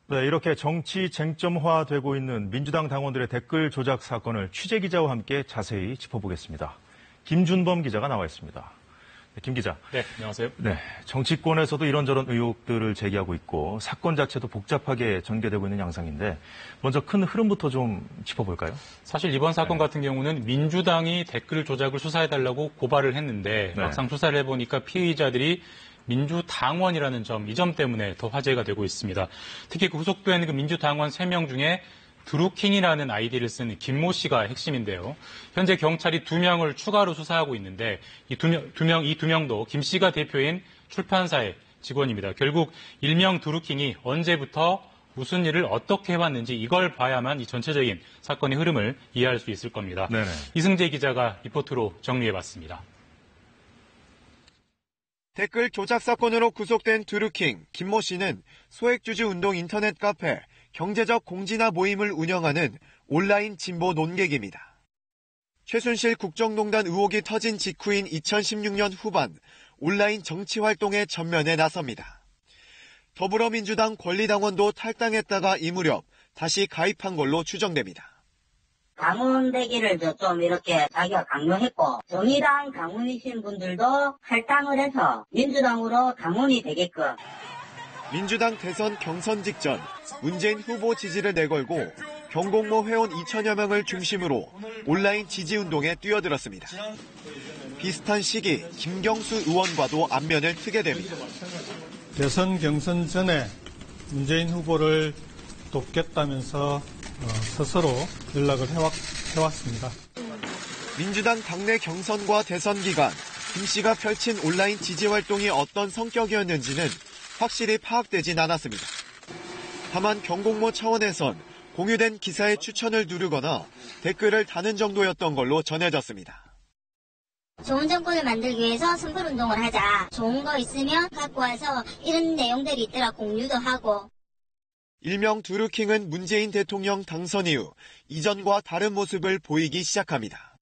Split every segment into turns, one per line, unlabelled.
네, 이렇게 정치 쟁점화되고 있는 민주당 당원들의 댓글 조작 사건을 취재 기자와 함께 자세히 짚어보겠습니다. 김준범 기자가 나와 있습니다. 네, 김 기자.
네, 안녕하세요.
네, 정치권에서도 이런저런 의혹들을 제기하고 있고 사건 자체도 복잡하게 전개되고 있는 양상인데 먼저 큰 흐름부터 좀 짚어볼까요?
사실 이번 사건 같은 경우는 민주당이 댓글 조작을 수사해달라고 고발을 했는데 막상 수사를 해보니까 피의자들이 민주당원이라는 이 점 때문에 더 화제가 되고 있습니다. 특히 구속된 그 민주당원 3명 중에 드루킹이라는 아이디를 쓴 김모 씨가 핵심인데요. 현재 경찰이 2명을 추가로 수사하고 있는데 이 두 명도 김 씨가 대표인 출판사의 직원입니다. 결국 일명 드루킹이 언제부터 무슨 일을 어떻게 해왔는지 이걸 봐야만 이 전체적인 사건의 흐름을 이해할 수 있을 겁니다. 네네. 이승재 기자가 리포트로 정리해봤습니다.
댓글 조작 사건으로 구속된 드루킹, 김모 씨는 소액주주 운동 인터넷 카페, 경제적 공진화 모임을 운영하는 온라인 진보 논객입니다. 최순실 국정농단 의혹이 터진 직후인 2016년 후반 온라인 정치활동에 전면에 나섭니다. 더불어민주당 권리당원도 탈당했다가 이 무렵 다시 가입한 걸로 추정됩니다.
당원 되기를 좀 이렇게 자기가 강요했고 정의당 당원이신 분들도 탈당을 해서 민주당으로 당원이 되게끔.
민주당 대선 경선 직전 문재인 후보 지지를 내걸고 경공모 회원 2천여 명을 중심으로 온라인 지지운동에 뛰어들었습니다. 비슷한 시기 김경수 의원과도 안면을 트게 됩니다.
대선 경선 전에 문재인 후보를 돕겠다면서 스스로 연락을 해왔습니다.
민주당 당내 경선과 대선 기간 김 씨가 펼친 온라인 지지 활동이 어떤 성격이었는지는 확실히 파악되진 않았습니다. 다만 경공모 차원에선 공유된 기사의 추천을 누르거나 댓글을 다는 정도였던 걸로 전해졌습니다.
좋은 정권을 만들기 위해서 선불운동을 하자. 좋은 거 있으면 갖고 와서 이런 내용들이 있더라 공유도 하고.
일명 드루킹은 문재인 대통령 당선 이후 이전과 다른 모습을 보이기 시작합니다.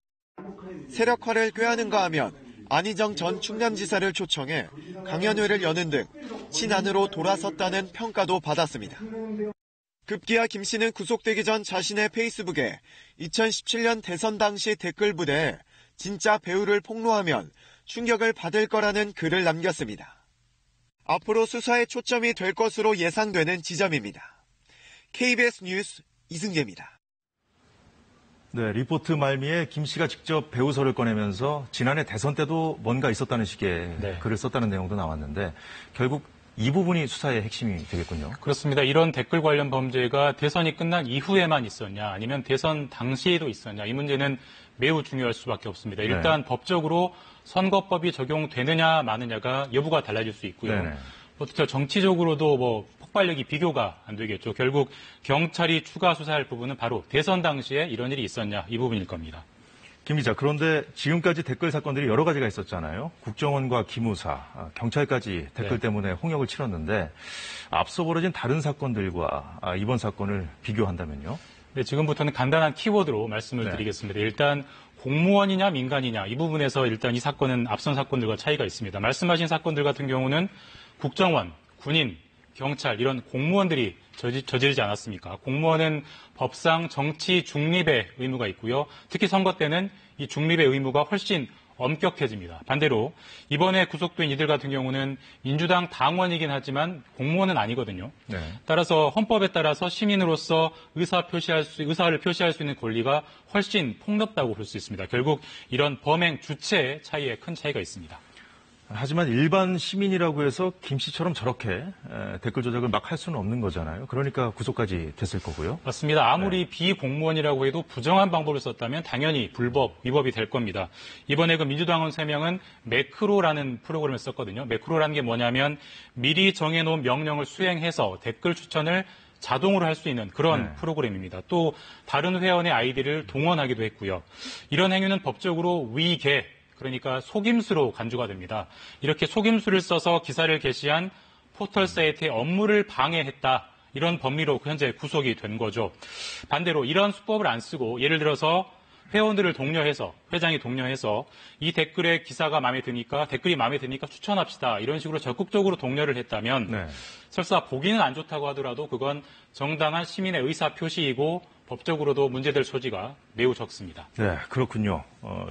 세력화를 꾀하는가 하면 안희정 전 충남지사를 초청해 강연회를 여는 등 친안으로 돌아섰다는 평가도 받았습니다. 급기야 김 씨는 구속되기 전 자신의 페이스북에 2017년 대선 당시 댓글 부대에 진짜 배우를 폭로하면 충격을 받을 거라는 글을 남겼습니다. 앞으로 수사에 초점이 될 것으로 예상되는 지점입니다. KBS 뉴스 이승재입니다.
네, 리포트 말미에 김 씨가 직접 배우설을 꺼내면서 지난해 대선 때도 뭔가 있었다는 식의 글을 썼다는 내용도 나왔는데 결국 이 부분이 수사의 핵심이 되겠군요.
그렇습니다. 이런 댓글 관련 범죄가 대선이 끝난 이후에만 있었냐 아니면 대선 당시에도 있었냐 이 문제는 매우 중요할 수밖에 없습니다. 일단 법적으로 선거법이 적용되느냐 마느냐가 여부가 달라질 수 있고요. 또 정치적으로도 폭발력이 비교가 안 되겠죠. 결국 경찰이 추가 수사할 부분은 바로 대선 당시에 이런 일이 있었냐 이 부분일 겁니다.
김 기자, 그런데 지금까지 댓글 사건들이 여러 가지가 있었잖아요. 국정원과 기무사, 경찰까지 댓글 때문에 홍역을 치렀는데 앞서 벌어진 다른 사건들과 이번 사건을 비교한다면요?
네, 지금부터는 간단한 키워드로 말씀을 드리겠습니다. 일단 공무원이냐 민간이냐 이 부분에서 일단 이 사건은 앞선 사건들과 차이가 있습니다. 말씀하신 사건들 같은 경우는 국정원, 군인, 경찰 이런 공무원들이 저지르지 않았습니까? 공무원은 법상 정치 중립의 의무가 있고요. 특히 선거 때는 이 중립의 의무가 훨씬 엄격해집니다. 반대로 이번에 구속된 이들 같은 경우는 민주당 당원이긴 하지만 공무원은 아니거든요. 따라서 헌법에 따라서 시민으로서 의사를 표시할 수 있는 권리가 훨씬 폭넓다고 볼 수 있습니다. 결국 이런 범행 주체의 차이에 큰 차이가 있습니다.
하지만 일반 시민이라고 해서 김 씨처럼 저렇게 댓글 조작을 막 할 수는 없는 거잖아요. 그러니까 구속까지 됐을 거고요.
맞습니다. 아무리 비공무원이라고 해도 부정한 방법을 썼다면 당연히 위법이 될 겁니다. 이번에 그 민주당원 3명은 매크로라는 프로그램을 썼거든요. 매크로라는 게 뭐냐면 미리 정해놓은 명령을 수행해서 댓글 추천을 자동으로 할 수 있는 그런 프로그램입니다. 또 다른 회원의 아이디를 동원하기도 했고요. 이런 행위는 법적으로 위계, 그러니까 속임수로 간주가 됩니다. 이렇게 속임수를 써서 기사를 게시한 포털 사이트의 업무를 방해했다. 이런 법리로 현재 구속이 된 거죠. 반대로 이런 수법을 안 쓰고 예를 들어서 회원들을 독려해서 회장이 독려해서 이 댓글에 기사가 마음에 드니까 댓글이 마음에 드니까 추천합시다. 이런 식으로 적극적으로 독려를 했다면
네.
설사 보기는 안 좋다고 하더라도 그건 정당한 시민의 의사 표시이고 법적으로도 문제될 소지가 매우 적습니다.
네, 그렇군요.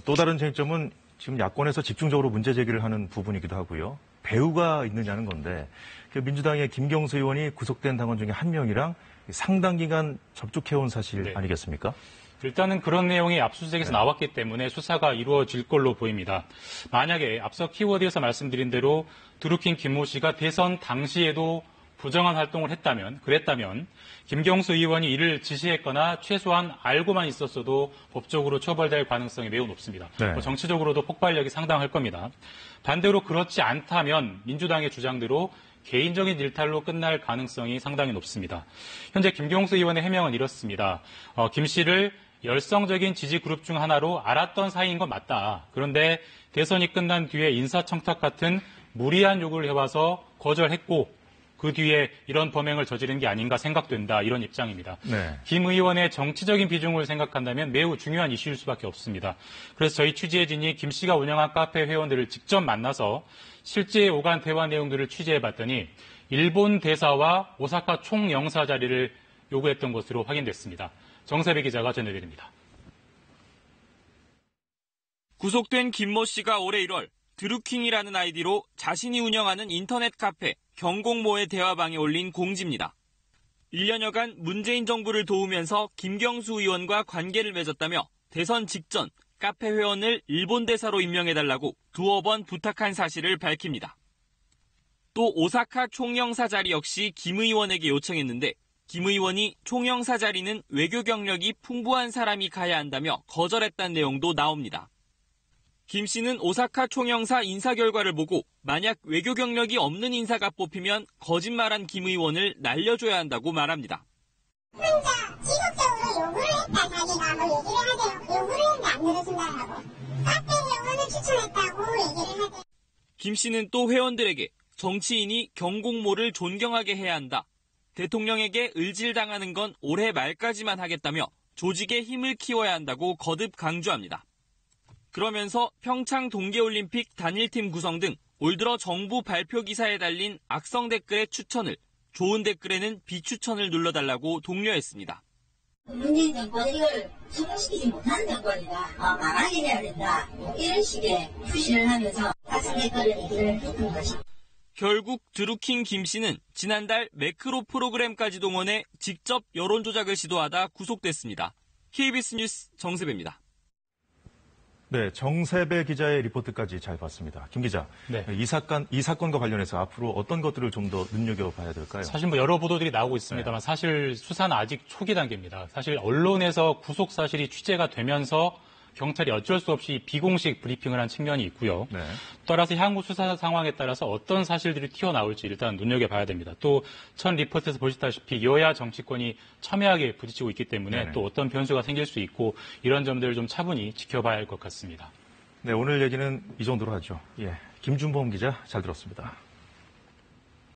또 다른 쟁점은 지금 야권에서 집중적으로 문제 제기를 하는 부분이기도 하고요. 배우가 있느냐는 건데 민주당의 김경수 의원이 구속된 당원 중에 한 명이랑 상당 기간 접촉해온 사실
네.
아니겠습니까?
일단은 그런 내용이 압수수색에서 나왔기 때문에 수사가 이루어질 걸로 보입니다. 만약에 앞서 키워드에서 말씀드린 대로 드루킹 김모 씨가 대선 당시에도 부정한 활동을 그랬다면 김경수 의원이 이를 지시했거나 최소한 알고만 있었어도 법적으로 처벌될 가능성이 매우 높습니다.
네.
정치적으로도 폭발력이 상당할 겁니다. 반대로 그렇지 않다면 민주당의 주장대로 개인적인 일탈로 끝날 가능성이 상당히 높습니다. 현재 김경수 의원의 해명은 이렇습니다. 김 씨를 열성적인 지지 그룹 중 하나로 알았던 사이인 건 맞다. 그런데 대선이 끝난 뒤에 인사청탁 같은 무리한 요구를 해와서 거절했고 그 뒤에 이런 범행을 저지른 게 아닌가 생각된다. 이런 입장입니다.
네.
김 의원의 정치적인 비중을 생각한다면 매우 중요한 이슈일 수밖에 없습니다. 그래서 저희 취재진이 김 씨가 운영한 카페 회원들을 직접 만나서 실제 오간 대화 내용들을 취재해봤더니 일본 대사와 오사카 총영사 자리를 요구했던 것으로 확인됐습니다. 정세배 기자가 전해드립니다.
구속된 김모 씨가 올해 1월 드루킹이라는 아이디로 자신이 운영하는 인터넷 카페 경공모의 대화방에 올린 공지입니다. 1년여간 문재인 정부를 도우면서 김경수 의원과 관계를 맺었다며 대선 직전 카페 회원을 일본 대사로 임명해달라고 두어 번 부탁한 사실을 밝힙니다. 또 오사카 총영사 자리 역시 김 의원에게 요청했는데 김 의원이 총영사 자리는 외교 경력이 풍부한 사람이 가야 한다며 거절했다는 내용도 나옵니다. 김 씨는 오사카 총영사 인사 결과를 보고 만약 외교 경력이 없는 인사가 뽑히면 거짓말한 김 의원을 날려줘야 한다고 말합니다.
혼자 지속적으로 요구를 했다. 자기가 뭐 얘기를 하대요. 요구를 했는데 안 들어준다고. 카페 회원을 추천했다고 얘기를 하대요.
김 씨는 또 회원들에게 정치인이 경공모를 존경하게 해야 한다. 대통령에게 을질당하는 건 올해 말까지만 하겠다며 조직의 힘을 키워야 한다고 거듭 강조합니다. 그러면서 평창 동계올림픽 단일팀 구성 등 올 들어 정부 발표 기사에 달린 악성 댓글의 추천을, 좋은 댓글에는 비추천을 눌러달라고 독려했습니다.
문재인 정권은 이걸 성공시키지 못하는 정권이다. 망하게 해야 된다. 이런 식의 표시를 하면서 악성 댓글을 얘기를 했던 것입니다.
결국 드루킹 김 씨는 지난달 매크로 프로그램까지 동원해 직접 여론조작을 시도하다 구속됐습니다. KBS 뉴스 정세배입니다.
네, 정세배 기자의 리포트까지 잘 봤습니다. 김 기자,
네.
이 사건과 관련해서 앞으로 어떤 것들을 좀 더 눈여겨봐야 될까요?
사실 여러 보도들이 나오고 있습니다만 사실 수사는 아직 초기 단계입니다. 사실 언론에서 구속 사실이 취재가 되면서 경찰이 어쩔 수 없이 비공식 브리핑을 한 측면이 있고요.
네.
따라서 향후 수사 상황에 따라서 어떤 사실들이 튀어나올지 일단 눈여겨봐야 됩니다. 또 첫 리포트에서 보시다시피 여야 정치권이 첨예하게 부딪히고 있기 때문에
네네.
또 어떤 변수가 생길 수 있고 이런 점들을 좀 차분히 지켜봐야 할 것 같습니다.
네, 오늘 얘기는 이 정도로 하죠. 예, 김준범 기자 잘 들었습니다.